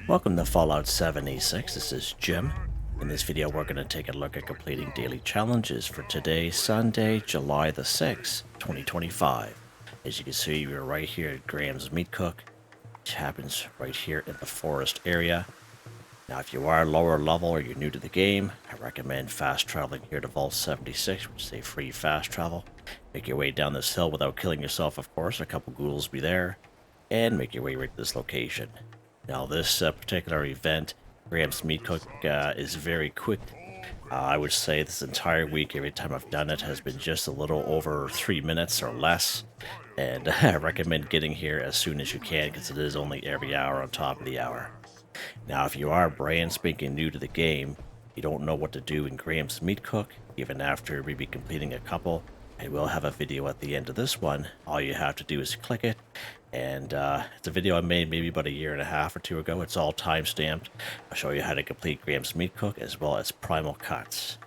Welcome to Fallout 76. This is Jim. In this video, we're going to take a look at completing daily challenges for today, Sunday, July the 6th, 2025. As you can see, we're right here at Graham's Meat Cook, which happens right here in the forest area. Now, if you are lower level or you're new to the game, I recommend fast traveling here to Vault 76, which is a free fast travel. Make your way down this hill without killing yourself, of course. A couple ghouls be there. And make your way right to this location. Now, this particular event, Graham's Meat Cook, is very quick. I would say this entire week, every time I've done it, has been just a little over 3 minutes or less. And I recommend getting here as soon as you can, because it is only every hour on top of the hour. Now, if you are brand spanking new to the game, you don't know what to do in Graham's Meat Cook, even after maybe completing a couple, I will have a video at the end of this one. All you have to do is click it, and it's a video I made maybe about a year and a half or two ago. It's all time-stamped. I'll show you how to complete Graham's Meat Cook as well as Primal cuts.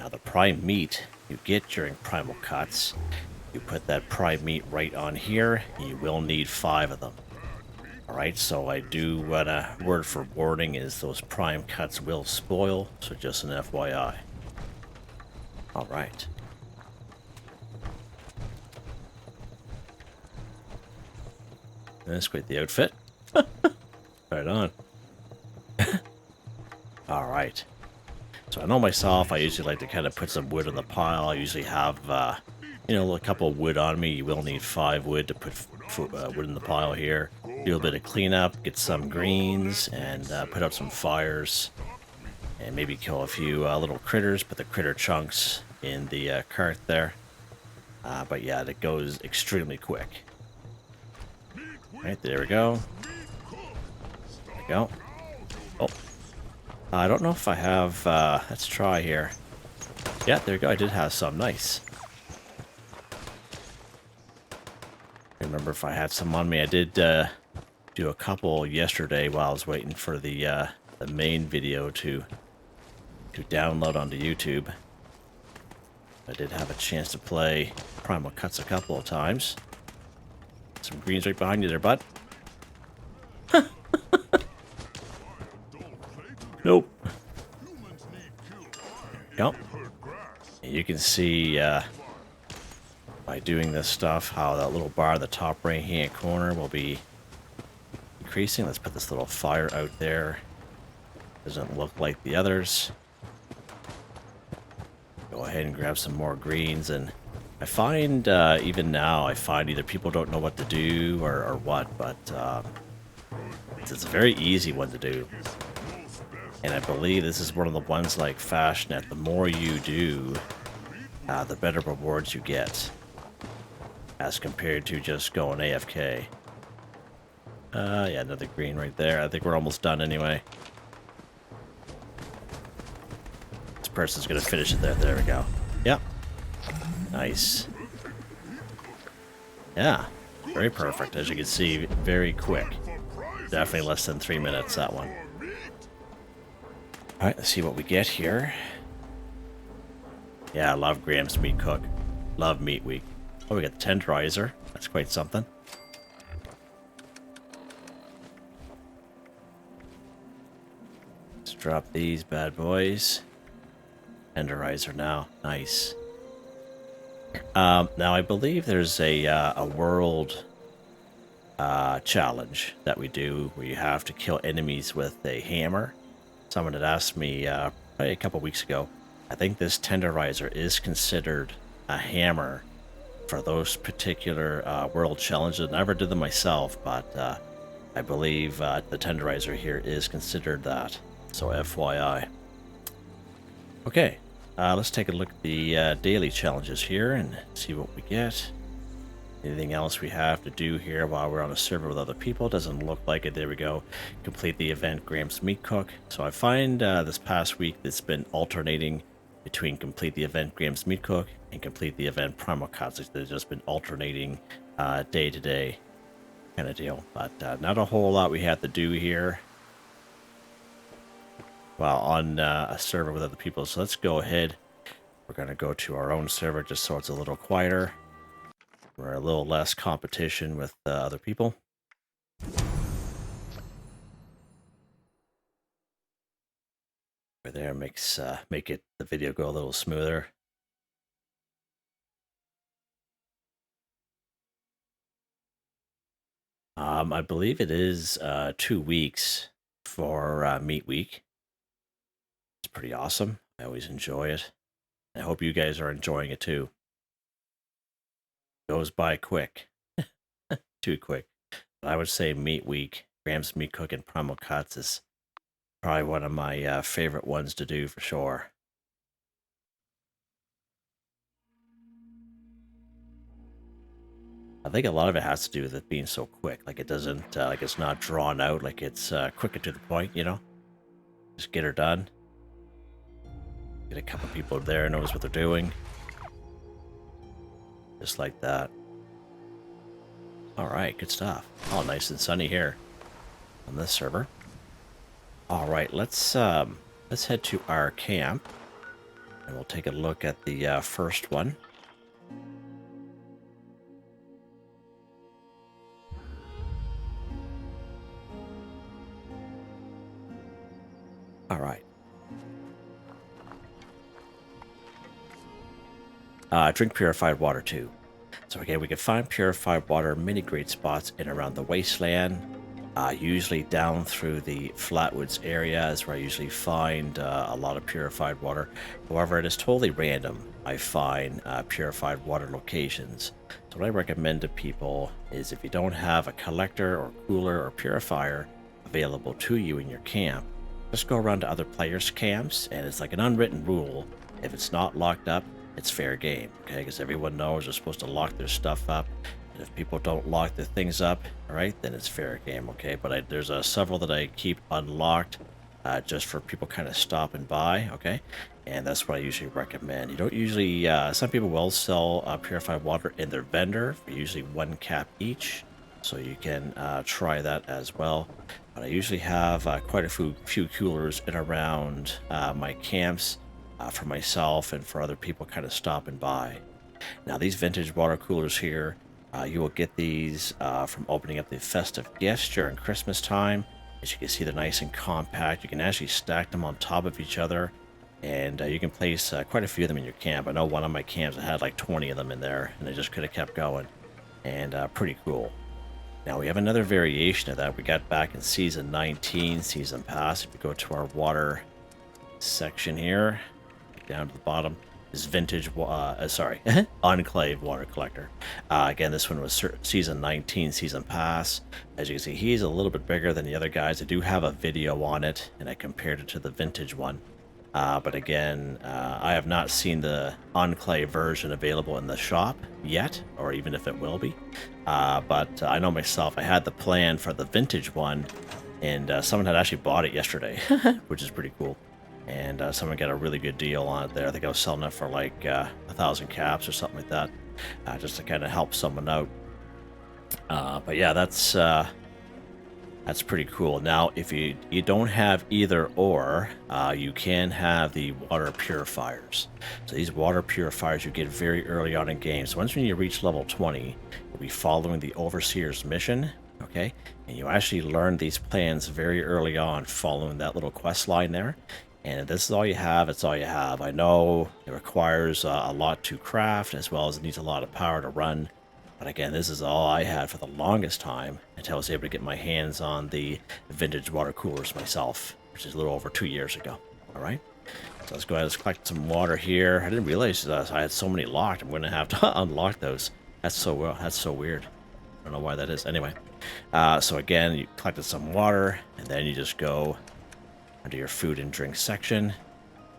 Now, the prime meat you get during Primal cuts, you put that prime meat right on here. You will need 5 of them. Alright, so I do what a word for warning is those prime cuts will spoil, so just an FYI. Alright. That's quite the outfit. Right on. Alright. So I know myself, I usually like to kind of put some wood on the pile. I usually have, a couple of wood on me. You will need 5 wood to put wood in the pile here. Do a bit of cleanup, get some greens, and put out some fires. And maybe kill a few little critters, put the critter chunks in the cart there. But yeah, it goes extremely quick. Right, there we go. There we go. Oh. I don't know if I have, let's try here. Yeah, there we go, I did have some, nice. I remember if I had some on me. I did do a couple yesterday while I was waiting for the main video to download onto YouTube. I did have a chance to play Primal Cuts a couple of times. Some greens right behind you there, bud. Nope. There we go. You can see by doing this stuff how that little bar in the top right hand corner will be increasing. Let's put this little fire out there. Doesn't look like the others. Go ahead and grab some more greens, and I find even now I find either people don't know what to do or what, but it's a very easy one to do. And I believe this is one of the ones like Fashnet. The more you do, the better rewards you get, as compared to just going AFK. Yeah, another green right there. I think we're almost done anyway. This person's gonna finish it there. There we go. Yep. Nice. Yeah, very perfect. As you can see, very quick. Definitely less than 3 minutes, that one. Alright, let's see what we get here. Yeah, I love Graham's Meat Cook. Love Meat Week. Oh, we got the tenderizer. That's quite something. Let's drop these bad boys. Tenderizer now. Nice. Now, I believe there's a world challenge that we do where you have to kill enemies with a hammer. Someone had asked me probably a couple weeks ago. I think this tenderizer is considered a hammer for those particular world challenges. I never did them myself, but I believe the tenderizer here is considered that. So FYI. Okay. Let's take a look at the daily challenges here and see what we get. Anything else we have to do here while we're on a server with other people? Doesn't look like it. There we go. Complete the event Graham's Meat Cook. So I find this past week it's been alternating between complete the event Graham's Meat Cook and complete the event Primal Cuts. They've just been alternating day to day kind of deal. But not a whole lot we have to do here while on a server with other people. So let's go ahead. We're going to go to our own server just so it's a little quieter. We're a little less competition with other people. there makes make it the video go a little smoother. I believe it is 2 weeks for Meat Week. It's pretty awesome. I always enjoy it. I hope you guys are enjoying it too. Goes by quick, too quick. But I would say Meat Week, Graham's Meat Cook and Primal Cuts is probably one of my favorite ones to do for sure. I think a lot of it has to do with it being so quick. Like it doesn't, like it's not drawn out. Like it's quicker to the point, you know? Just get her done. Get a couple people there knows what they're doing. Just like that. All right, good stuff. Oh, nice and sunny here on this server. All right, let's head to our camp, and we'll take a look at the first one. All right. Drink purified water too. So again, we can find purified water in many great spots in around the wasteland. Usually down through the Flatwoods area is where I usually find a lot of purified water. However, it is totally random. I find purified water locations. So what I recommend to people is if you don't have a collector or cooler or purifier available to you in your camp, just go around to other players' camps, and it's like an unwritten rule. If it's not locked up, it's fair game, okay? Because everyone knows they're supposed to lock their stuff up. And if people don't lock their things up, all right, then it's fair game, okay? But there's several that I keep unlocked just for people kind of stopping by, okay? And that's what I usually recommend. You don't usually, some people will sell purified water in their vendor for usually 1 cap each. So you can try that as well. But I usually have quite a few coolers in around my camps for myself and for other people kind of stopping by. Now these vintage water coolers here, you will get these from opening up the festive gifts during Christmas time. As you can see, they're nice and compact. You can actually stack them on top of each other, and you can place quite a few of them in your camp. I know one of my camps I had like 20 of them in there, and I just could have kept going, and pretty cool. Now we have another variation of that we got back in Season 19, Season Pass. If you go to our water section here, down to the bottom, is vintage, Enclave water collector. Again, this one was Season 19, Season Pass. As you can see, he's a little bit bigger than the other guys. I do have a video on it, and I compared it to the vintage one. But again, I have not seen the Enclave version available in the shop yet, or even if it will be. But I know myself, I had the plan for the vintage one, and someone had actually bought it yesterday, which is pretty cool. And someone got a really good deal on it there. I think I was selling it for like 1,000 caps or something like that, just to kind of help someone out. But yeah, that's pretty cool. Now, if you don't have either or, you can have the water purifiers. So these water purifiers you get very early on in games. So once when you reach level 20, you'll be following the Overseer's mission, okay? And you actually learn these plans very early on following that little quest line there. And if this is all you have, it's all you have. I know it requires a lot to craft, as well as it needs a lot of power to run. But again, this is all I had for the longest time until I was able to get my hands on the vintage water coolers myself, which is a little over 2 years ago. All right, so let's go ahead and collect some water here. I didn't realize I had so many locked. I'm going to have to unlock those. That's so weird. I don't know why that is. Anyway, so again, you collected some water, and then you just go under your food and drink section,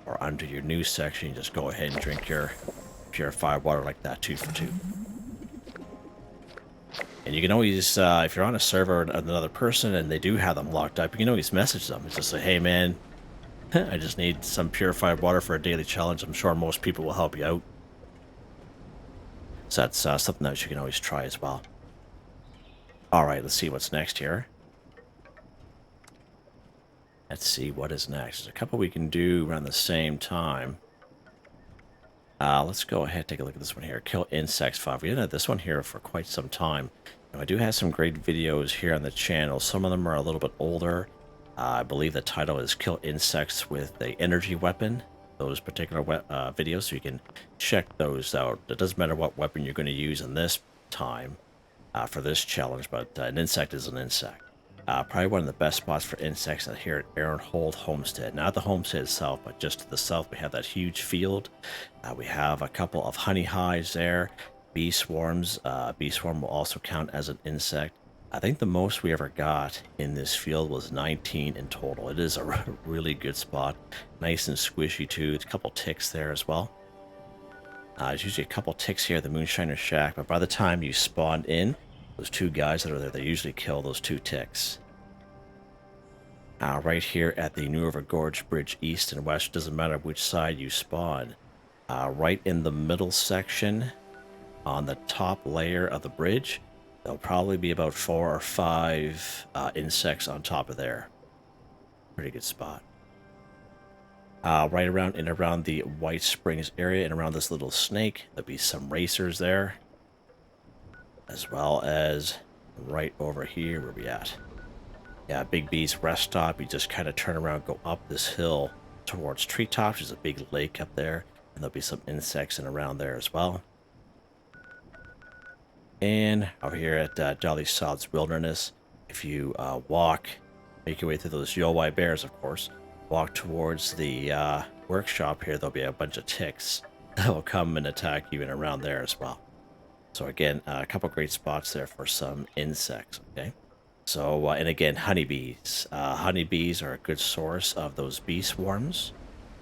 or under your news section. You just go ahead and drink your purified water like that, 2 for 2. And you can always, if you're on a server with another person and they do have them locked up, you can always message them. It's just like, hey man, I just need some purified water for a daily challenge. I'm sure most people will help you out. So that's something that you can always try as well. All right, let's see what's next here. Let's see what is next. There's a couple we can do around the same time. Let's go ahead and take a look at this one here. Kill insects 5. We had this one here for quite some time. Now, I do have some great videos here on the channel. Some of them are a little bit older. I believe the title is Kill Insects with a Energy Weapon. Those particular videos, so you can check those out. It doesn't matter what weapon you're going to use in this time for this challenge, but an insect is an insect. Probably one of the best spots for insects here at Ironhold Homestead. Not the homestead itself, but just to the south, we have that huge field. We have a couple of honey hives there, bee swarms. Bee swarm will also count as an insect. I think the most we ever got in this field was 19 in total. It is a really good spot. Nice and squishy too. There's a couple ticks there as well. There's usually a couple ticks here at the Moonshiner Shack, but by the time you spawn in, those two guys that are there, they usually kill those two ticks. Right here at the New River Gorge Bridge East and West, doesn't matter which side you spawn. Right in the middle section, on the top layer of the bridge, there'll probably be about 4 or 5 insects on top of there. Pretty good spot. Right around and around the White Springs area and around this little snake, there'll be some racers there. As well as right over here, where we at? Yeah, Big B's rest stop. You just kind of turn around, go up this hill towards treetops. There's a big lake up there, and there'll be some insects in around there as well. And over here at Dolly Sod's Wilderness, if you walk, make your way through those Yowai bears, of course, walk towards the workshop here, there'll be a bunch of ticks that will come and attack you and around there as well. So again, a couple great spots there for some insects, okay? So, and again, honeybees. Honeybees are a good source of those bee swarms.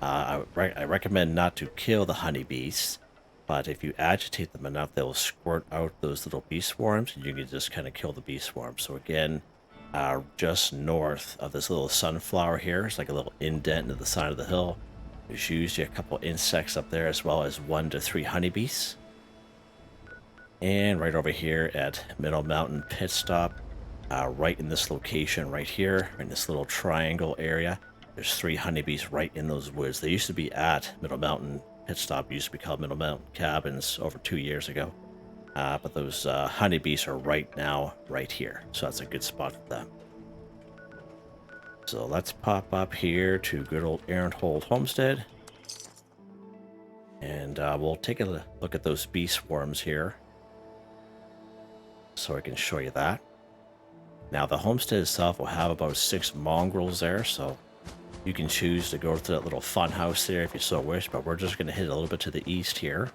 I recommend not to kill the honeybees, but if you agitate them enough, they'll squirt out those little bee swarms, and you can just kind of kill the bee swarms. So again, just north of this little sunflower here, it's like a little indent into the side of the hill. There's usually a couple insects up there, as well as 1 to 3 honeybees. And right over here at Middle Mountain Pit Stop, right in this location right here, in this little triangle area, there's 3 honeybees right in those woods. They used to be at Middle Mountain Pit Stop, used to be called Middle Mountain Cabins over 2 years ago. But those honeybees are right now right here, so that's a good spot for them. So let's pop up here to good old Ironhold Homestead, and we'll take a look at those bee swarms here, so I can show you that. Now the homestead itself will have about 6 mongrels there, so you can choose to go to that little fun house there if you so wish, but we're just going to hit a little bit to the east here.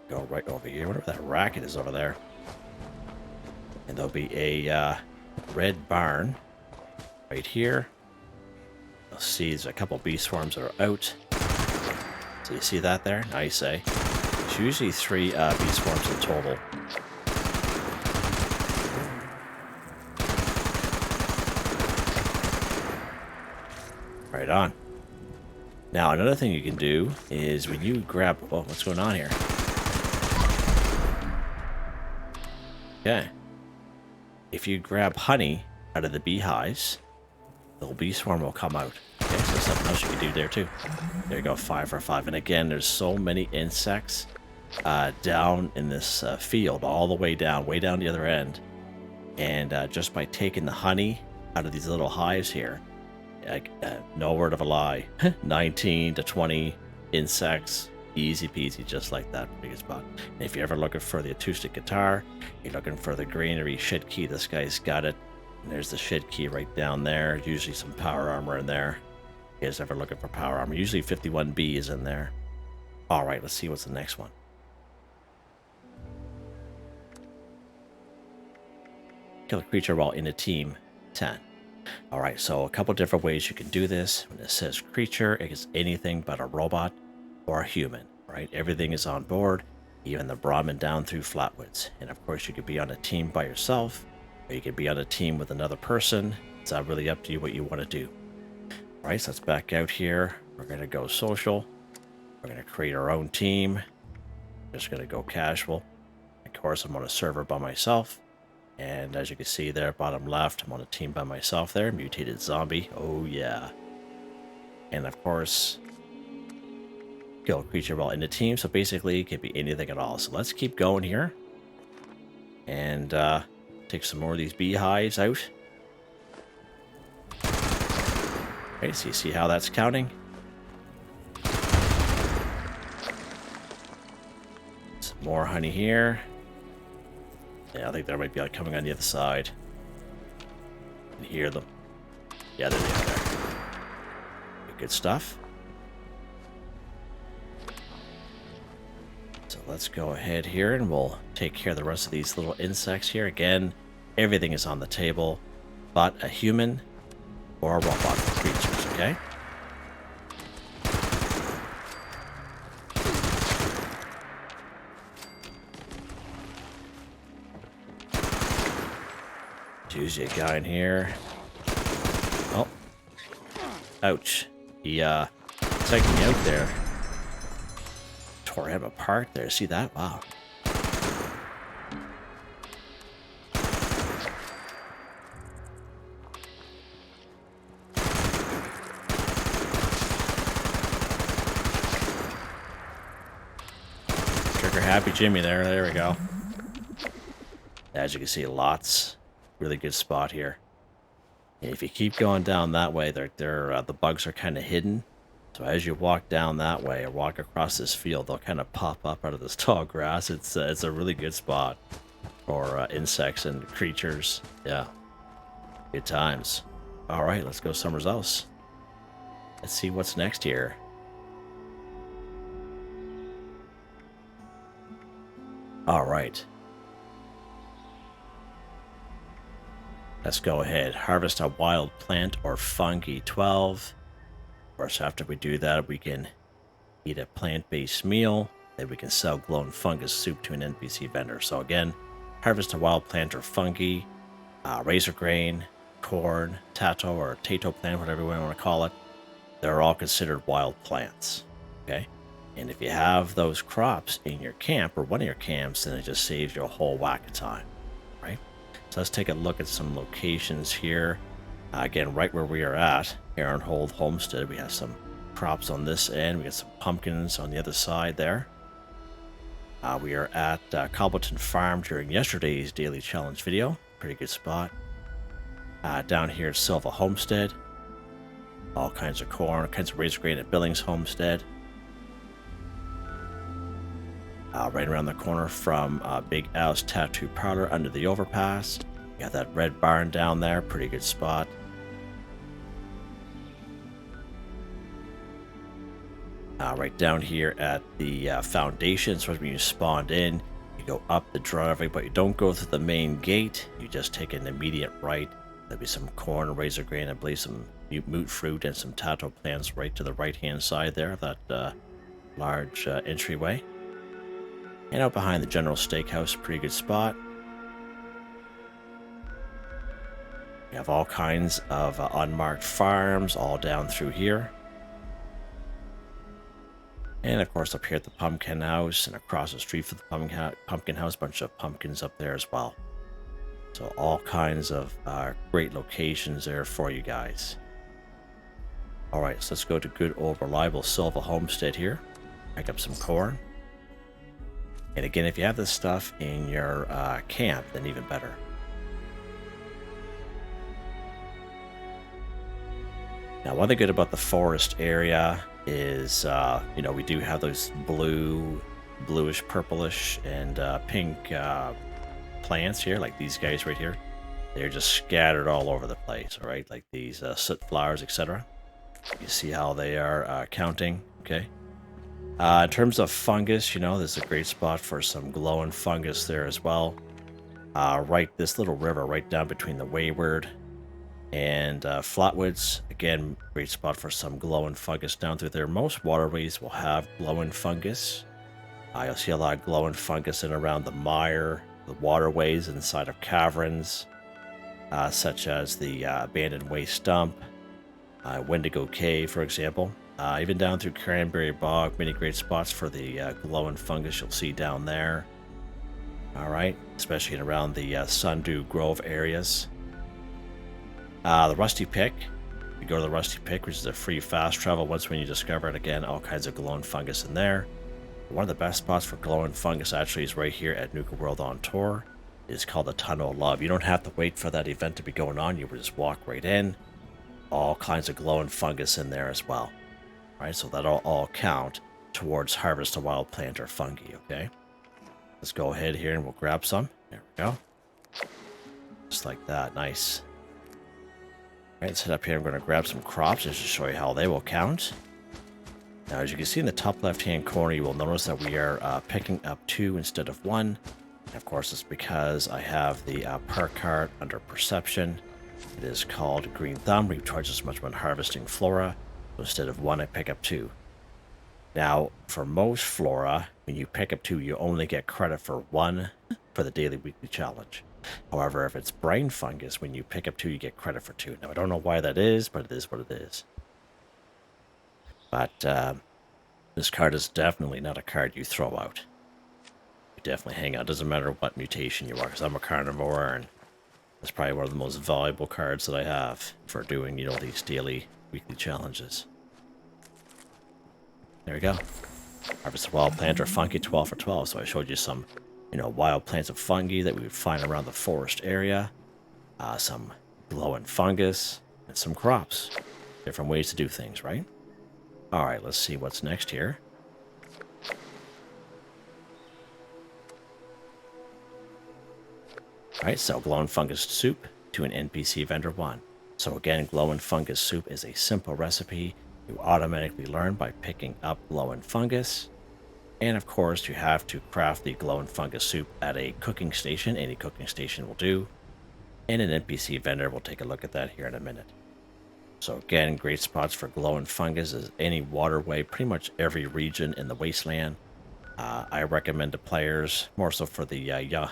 Go right over here. I wonder if that racket is over there. And there'll be a red barn right here. You'll see there's a couple bee swarms that are out. So you see that there? Nice, eh? It's usually 3 bee swarms in total. Right on. Now, another thing you can do is when you grab... Oh, what's going on here? Okay. If you grab honey out of the beehives, the little bee swarm will come out. Okay, so something else you can do there too. There you go, 5 for 5. And again, there's so many insects down in this field, all the way down the other end. And just by taking the honey out of these little hives here, no word of a lie, 19 to 20 insects, easy peasy, just like that. Pretty good spot. And if you're ever looking for the acoustic guitar, you're looking for the greenery shed key, this guy's got it. And there's the shed key right down there. Usually some power armor in there. If you guys ever looking for power armor, usually 51B is in there. All right, let's see what's the next one. Kill a creature while in a team, 10. All right, so a couple different ways you can do this. When it says creature, it's anything but a robot or a human, right? Everything is on board, even the Brahmin down through Flatwoods. And of course, you could be on a team by yourself, or you could be on a team with another person. It's really up to you what you want to do. All right, so let's back out here. We're going to go social. We're going to create our own team. Just going to go casual. Of course, I'm on a server by myself. And as you can see there, bottom left, I'm on a team by myself there. Mutated zombie. Oh, yeah. And of course, Kill a creature while in the team, so basically it could be anything at all. So let's keep going here. And take some more of these beehives out. Okay, so you see how that's counting? Some more honey here. Yeah, I think there might be coming on the other side. You can hear them. Yeah, there they are there. Good stuff. So let's go ahead here and we'll take care of the rest of these little insects here. Again, everything is on the table, but a human or a robot creatures, okay? Usually a guy in here. Oh. Ouch. He took me out there. Tore him apart there. See that? Wow. Trigger happy Jimmy there. There we go. As you can see, lots. Really good spot here. And if you keep going down that way, the bugs are kind of hidden. So as you walk down that way or walk across this field, they'll kind of pop up out of this tall grass. It's a really good spot for insects and creatures. Yeah, good times. All right, let's go somewhere else. Let's see what's next here. All right. Let's go ahead. Harvest a wild plant or fungi 12. Of course, after we do that, we can eat a plant-based meal. Then we can sell glowing fungus soup to an NPC vendor. So again, harvest a wild plant or fungi, razor grain, corn, tato or tato plant, whatever you want to call it. They're all considered wild plants. Okay? And if you have those crops in your camp or one of your camps, then it just saves you a whole whack of time. Right? So let's take a look at some locations here. Again, right where we are at, Aaronhold Homestead, we have some crops on this end. We got some pumpkins on the other side there. We are at Cobbleton Farm during yesterday's daily challenge video. Pretty good spot. Down here, Silva Homestead. All kinds of corn, all kinds of razor grain at Billings Homestead. Right around the corner from Big Al's Tattoo Parlor under the overpass. You got that red barn down there, pretty good spot. Right down here at the foundation, so when you spawned in, you go up the driveway, but you don't go through the main gate. You just take an immediate right. There'll be some corn, razor grain, I believe some moot fruit, and some tato plants right to the right-hand side there of that large entryway. And out behind the General Steakhouse, pretty good spot. You have all kinds of unmarked farms all down through here. And of course up here at the Pumpkin House and across the street from the Pumpkin House, bunch of pumpkins up there as well. So all kinds of great locations there for you guys. Alright, so let's go to good old reliable Silva Homestead here. Pick up some corn. And again, if you have this stuff in your camp, then even better. Now, one thing good about the forest area is, you know, we do have those bluish, purplish, and pink plants here, like these guys right here. They're just scattered all over the place, all right? Like these soot flowers, etc. You see how they are counting, okay? In terms of fungus, you know, this is a great spot for some glowing fungus there as well. Right, this little river right down between the Wayward and Flatwoods. Again, great spot for some glowing fungus down through there. Most waterways will have glowing fungus. You'll see a lot of glowing fungus in around the mire, the waterways inside of caverns, such as the Abandoned Waste Dump, Wendigo Cave, for example. Even down through Cranberry Bog, many great spots for the glowing fungus you'll see down there. Alright, especially in around the Sundew Grove areas. The Rusty Pick, You go to the Rusty Pick, which is a free fast travel once when you discover it. Again, all kinds of glowing fungus in there. One of the best spots for glowing fungus actually is right here at Nuka World on Tour. It's called the Tunnel of Love. You don't have to wait for that event to be going on. You will just walk right in. All kinds of glowing fungus in there as well. Right, so that'll all count towards harvest a wild plant or fungi, okay? Let's go ahead here and we'll grab some. There we go. Just like that. Nice. All right, let's head up here. I'm going to grab some crops just to show you how they will count. Now, as you can see in the top left-hand corner, you will notice that we are picking up 2 instead of 1. And of course, it's because I have the Perk card under Perception. It is called Green Thumb. Recharges as much when harvesting flora. So instead of 1, I pick up 2. Now, for most flora, when you pick up 2, you only get credit for 1 for the daily weekly challenge. However, if it's brain fungus, when you pick up 2, you get credit for 2. Now, I don't know why that is, but it is what it is. But this card is definitely not a card you throw out. You definitely hang out. It doesn't matter what mutation you are, because I'm a carnivore, and it's probably one of the most valuable cards that I have for doing, you know, these daily, weekly challenges. There we go. Harvest a wild plant or fungi 12 for 12. So I showed you some, you know, wild plants of fungi that we would find around the forest area. Some glowing fungus, and some crops. Different ways to do things, right? Alright, let's see what's next here. Alright, so glowing fungus soup to an NPC vendor 1. So again, glowing fungus soup is a simple recipe you automatically learn by picking up glowing fungus. And of course, you have to craft the glowing fungus soup at a cooking station. Any cooking station will do. And an NPC vendor will take a look at that here in a minute. So again, great spots for glowing fungus is any waterway, pretty much every region in the wasteland. I recommend to players, more so for the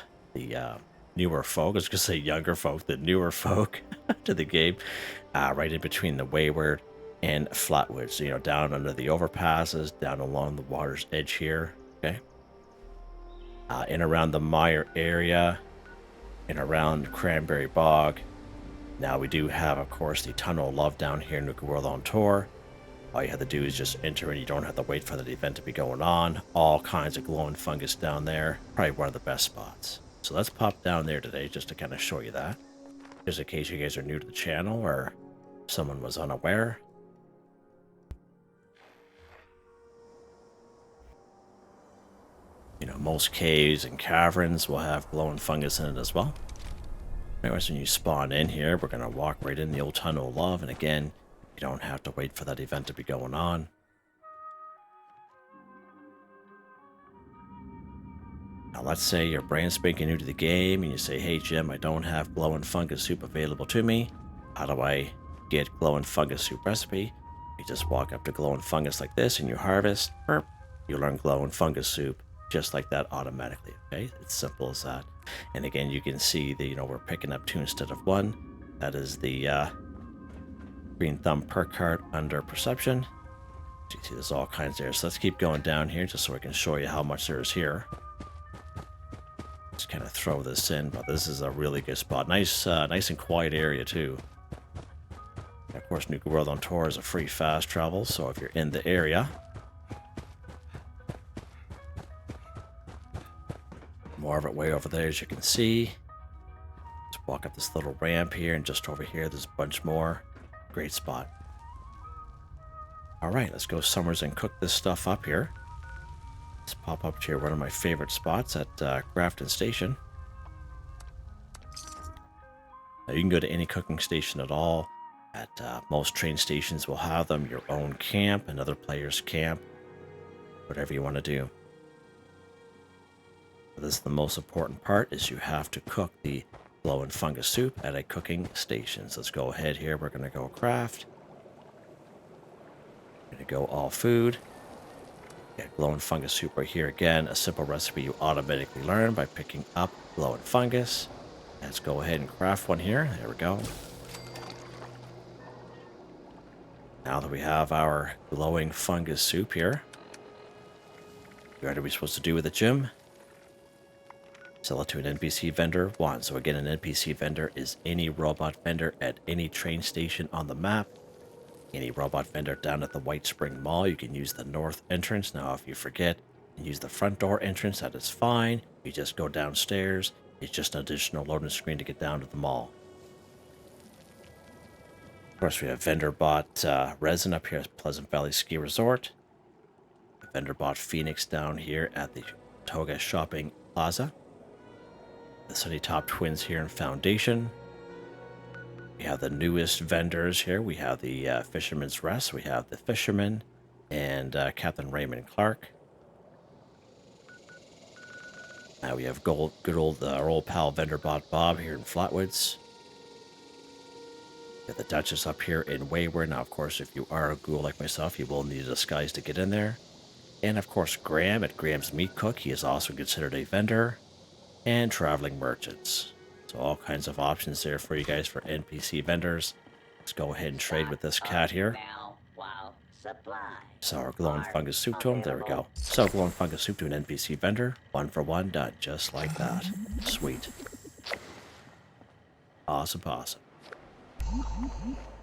newer folk, I was going to say younger folk, the newer folk to the game, right in between the Wayward and Flatwood. So, you know, down under the overpasses, down along the water's edge here, okay? In around the Mire area, and around Cranberry Bog. Now we do have, of course, the Tunnel of Love down here in Nuka World on Tour. All you have to do is just enter and you don't have to wait for the event to be going on. All kinds of glowing fungus down there. Probably one of the best spots. So let's pop down there today just to kind of show you that. Just in case you guys are new to the channel or someone was unaware. You know, most caves and caverns will have glowing fungus in it as well. Anyways, when you spawn in here, we're going to walk right in the old Tunnel of Love. And again, you don't have to wait for that event to be going on. Now, let's say you're brand spanking new to the game and you say, hey, Jim, I don't have glowing fungus soup available to me. How do I get glowing fungus soup recipe? You just walk up to glowing fungus like this and you harvest. Burp, you learn glowing fungus soup just like that automatically, okay? It's simple as that. And again, you can see that, you know, we're picking up 2 instead of 1. That is the Green Thumb Perk card under Perception. So you see there's all kinds there. So let's keep going down here just so I can show you how much there is here. Just kind of throw this in, but this is a really good spot. Nice and quiet area too. And of course, Nuka World on Tour is a free fast travel, so if you're in the area, more of it way over there, as you can see. Let's walk up this little ramp here, and just over here, there's a bunch more. Great spot. All right, let's go somewhere and cook this stuff up here. Let's pop up to one of my favorite spots at Grafton Station. Now, you can go to any cooking station at all. At most train stations will have them, your own camp, another player's camp, whatever you want to do. This is the most important part, is you have to cook the glowing fungus soup at a cooking station. So let's go ahead here. We're going to go craft. We're going to go all food. Get glowing fungus soup right here. Again, a simple recipe you automatically learn by picking up glowing fungus. Let's go ahead and craft one here. There we go. Now that we have our glowing fungus soup here, what are we supposed to do with it, Jim? Sell it to an NPC vendor 1. So again, an NPC vendor is any robot vendor at any train station on the map. any robot vendor down at the White Spring Mall, you can use the north entrance. Now, if you forget and use the front door entrance, that is fine. You just go downstairs. It's just an additional loading screen to get down to the mall. Of course, we have vendor bought resin up here at Pleasant Valley Ski Resort. Vendor bought Phoenix down here at the Toga Shopping Plaza. The Sunny Top Twins here in Foundation. We have the newest vendors here. We have the Fisherman's Rest. We have the Fisherman and Captain Raymond Clark. We have good old our old pal vendor bought Bob here in Flatwoods. We have the Duchess up here in Wayward. Now, of course, if you are a ghoul like myself, you will need a disguise to get in there. And of course, Grahm at Graham's Meat Cook. He is also considered a vendor. And Traveling Merchants. So all kinds of options there for you guys for NPC vendors. Let's go ahead and trade with this cat here. So our glowing fungus soup to him. There we go. So glowing fungus soup to an NPC vendor. 1 for 1 done. Just like that. Sweet. Awesome, awesome.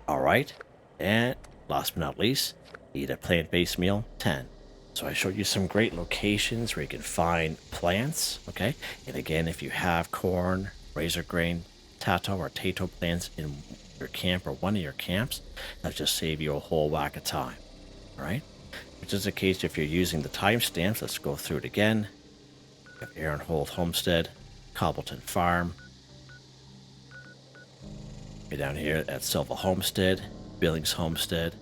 Alright. And last but not least, eat a plant-based meal. 10. So I showed you some great locations where you can find plants, okay? And again, if you have corn, razor grain, tato, or tato plants in your camp or one of your camps, that'll just save you a whole whack of time, all right? Which is the case if you're using the timestamps. Let's go through it again. You have Aaron Holt Homestead, Cobbleton Farm. You're down here at Silva Homestead, Billings Homestead.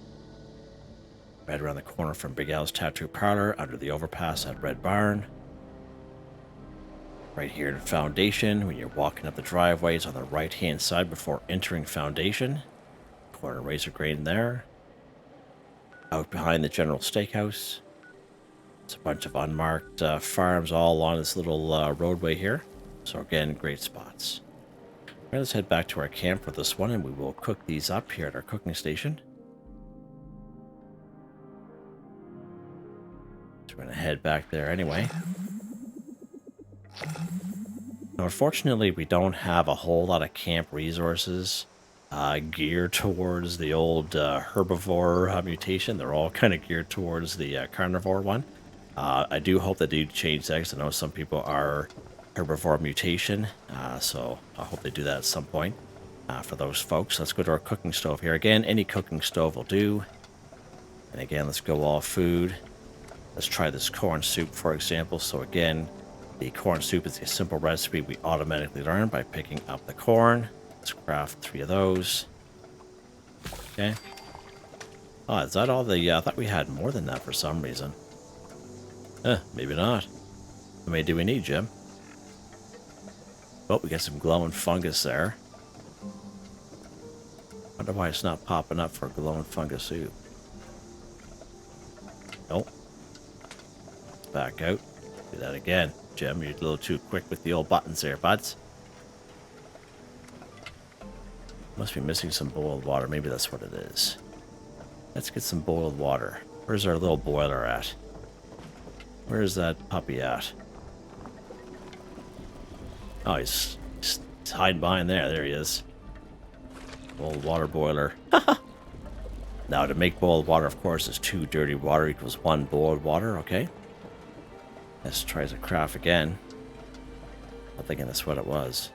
Right around the corner from Big Al's Tattoo Parlor, under the overpass at Red Barn. Right here in Foundation, when you're walking up the driveways on the right-hand side before entering Foundation. Corner razor grain there. Out behind the General Steakhouse. It's a bunch of unmarked farms all along this little roadway here. So again, great spots. All right, let's head back to our camp for this one, and we will cook these up here at our cooking station. We're going to head back there anyway. Now, unfortunately, we don't have a whole lot of camp resources geared towards the old herbivore mutation. They're all kind of geared towards the carnivore one. I do hope they do change that, because I know some people are herbivore mutation, so I hope they do that at some point for those folks. Let's go to our cooking stove here. Again, any cooking stove will do. And again, let's go all food. Let's try this corn soup, for example. So again, the corn soup is a simple recipe we automatically learn by picking up the corn. Let's craft 3 of those. Okay. Oh, is that all the... I thought we had more than that for some reason. Maybe not. How many do we need, Jim? Oh, we got some glowing fungus there. Wonder why it's not popping up for glowing fungus soup. Nope. Back out. Do that again. Jim, you're a little too quick with the old buttons there, buds. Must be missing some boiled water. Maybe that's what it is. Let's get some boiled water. Where's our little boiler at? Where's that puppy at? Oh, he's hiding behind there. There he is. Boiled water boiler. Now, to make boiled water, of course, is 2 dirty water equals 1 boiled water, okay? Let's try to craft again. I'm thinking that's what it was.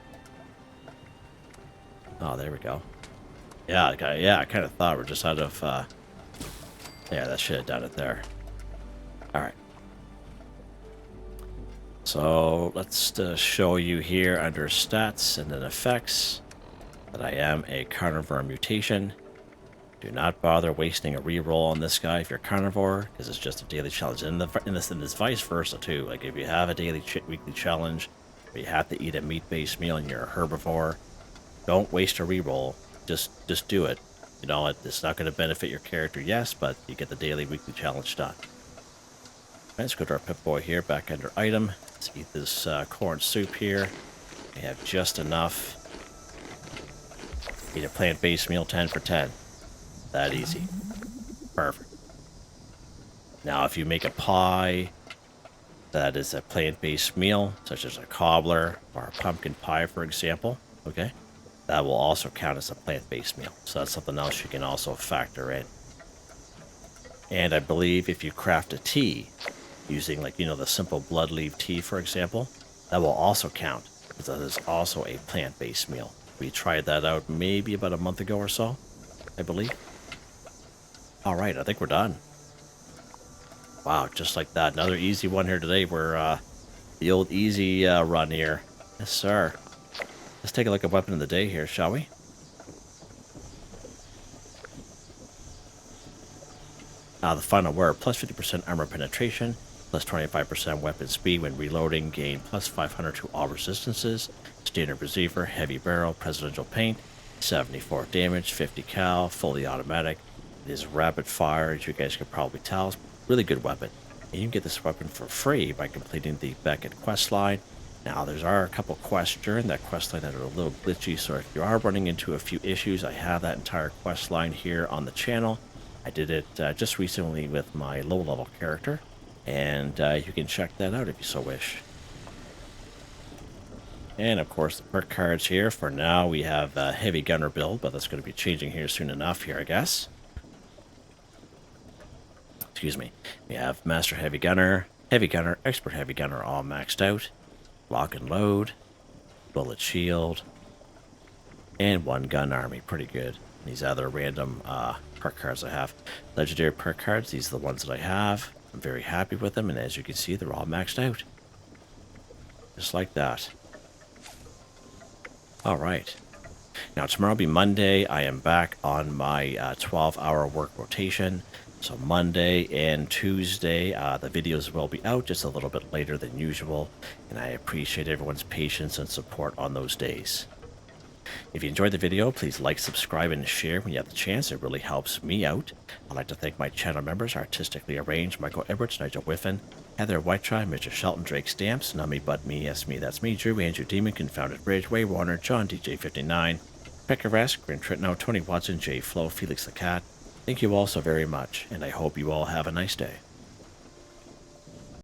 Oh, there we go. Yeah, I kind of thought we're just out of... Yeah, that should have done it there. Alright. So, let's show you here under stats and then effects that I am a carnivore mutation. Do not bother wasting a reroll on this guy if you're carnivore, because it's just a daily challenge. And in this vice versa too. Like if you have a daily weekly challenge where you have to eat a meat-based meal and you're a herbivore, don't waste a reroll. Just do it. You know, it's not going to benefit your character, yes, but you get the daily weekly challenge done. Let's go to our Pip-Boy here, back under item. Let's eat this corn soup here. We have just enough. Eat a plant-based meal, 10 for 10. That easy. Perfect. Now, if you make a pie that is a plant-based meal, such as a cobbler or a pumpkin pie, for example, okay, that will also count as a plant-based meal. So that's something else you can also factor in. And I believe if you craft a tea using, like, the simple blood leaf tea, for example, that will also count, because that is also a plant-based meal. We tried that out maybe about a month ago or so, I believe. All right, I think we're done. Wow, just like that. Another easy one here today. We're the old easy run here. Yes, sir. Let's take a look at weapon of the day here, shall we? The final word, plus 50% armor penetration, plus 25% weapon speed when reloading, gain plus 500 to all resistances, standard receiver, heavy barrel, presidential paint, 74 damage, 50 cal, fully automatic. It is rapid fire, as you guys can probably tell. It's a really good weapon. And you can get this weapon for free by completing the Beckett quest line. Now, there are a couple quests during that quest line that are a little glitchy, so if you are running into a few issues, I have that entire quest line here on the channel. I did it just recently with my low-level character, and you can check that out if you so wish. And of course, the perk cards here. For now, we have a heavy gunner build, but that's going to be changing here soon enough here, I guess. Excuse me. We have Master Heavy Gunner, Expert Heavy Gunner all maxed out, Lock and Load, Bullet Shield, and one Gun Army. Pretty good. These other random perk cards I have. Legendary perk cards, these are the ones that I have. I'm very happy with them, and as you can see, they're all maxed out. Just like that. Alright. Now, tomorrow will be Monday. I am back on my 12-hour work rotation. So Monday and Tuesday, the videos will be out just a little bit later than usual, and I appreciate everyone's patience and support on those days. If you enjoyed the video, please like, subscribe, and share when you have the chance. It really helps me out. I'd like to thank my channel members, Artistically Arranged, Michael Edwards, Nigel Wiffen, Heather Whitetribe, Mr. Shelton, Drake Stamps, NotMeButMeYesMeThatsMe, Drew, Andrew Demon, Confoundedbridge, Way Warner, John DJ59, Picquerist, Gwen Trutnau, Tony Watson, Jay Flo, Felix the Cat. Thank you all so very much, and I hope you all have a nice day.